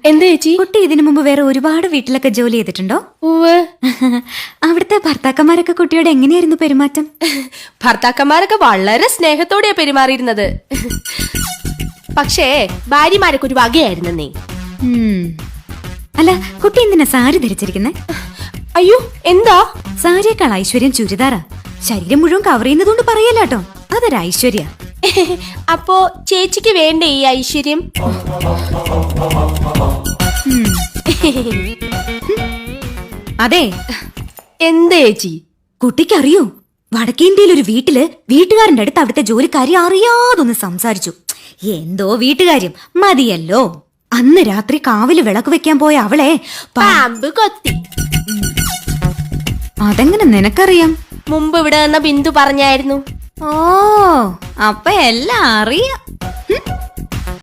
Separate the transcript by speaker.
Speaker 1: എന്താ ചേച്ചി?
Speaker 2: കുട്ടി ഇതിനു മുമ്പ് വേറെ ഒരുപാട് വീട്ടിലൊക്കെ ജോലി ചെയ്തിട്ടുണ്ടോ?
Speaker 1: ഉവ്വ്.
Speaker 2: അവിടുത്തെ ഭർത്താക്കന്മാരൊക്കെ കുട്ടിയോട് എങ്ങനെയായിരുന്നു പെരുമാറ്റം?
Speaker 1: ഭർത്താക്കന്മാരൊക്കെ വളരെ സ്നേഹത്തോടെയാ പെരുമാറിയിരുന്നത്. പക്ഷേ ഭാര്യമാരൊക്കെ ഒരു വകയായിരുന്നേ.
Speaker 2: അല്ല, കുട്ടി എന്തിനാ സാരി ധരിച്ചിരിക്കുന്നേ?
Speaker 1: അയ്യോ, എന്താ?
Speaker 2: സാരിയേക്കാൾ ഐശ്വര്യം ചുരിദാറാ. ശരീരം മുഴുവൻ കവർ ചെയ്യുന്നതുകൊണ്ട് പറയല്ലോ, അതൊരു ഐശ്വര്യ.
Speaker 1: അപ്പോ ചേച്ചിക്ക് വേണ്ടേ ഈ ഐശ്വര്യം?
Speaker 2: അതെ.
Speaker 1: എന്താ ചേച്ചി?
Speaker 2: കുട്ടിക്കറിയോ, വടക്കേന്ത്യയിൽ ഒരു വീട്ടില് വീട്ടുകാരന്റെ അടുത്ത് അവിടുത്തെ ജോലിക്കാരി അറിയാതൊന്ന് സംസാരിച്ചു. എന്തോ വീട്ടുകാര്യം മതിയല്ലോ. അന്ന് രാത്രി കാവില് വിളക്ക് വെക്കാൻ പോയ അവളെ
Speaker 1: പാമ്പ് കൊത്തി.
Speaker 2: അതെങ്ങനെ നിനക്കറിയാം?
Speaker 1: മുമ്പ് ഇവിടെ നിന്ന ബിന്ദു പറഞ്ഞായിരുന്നു.
Speaker 2: ഓ, അപ്പൊ എല്ലാം അറിയാം.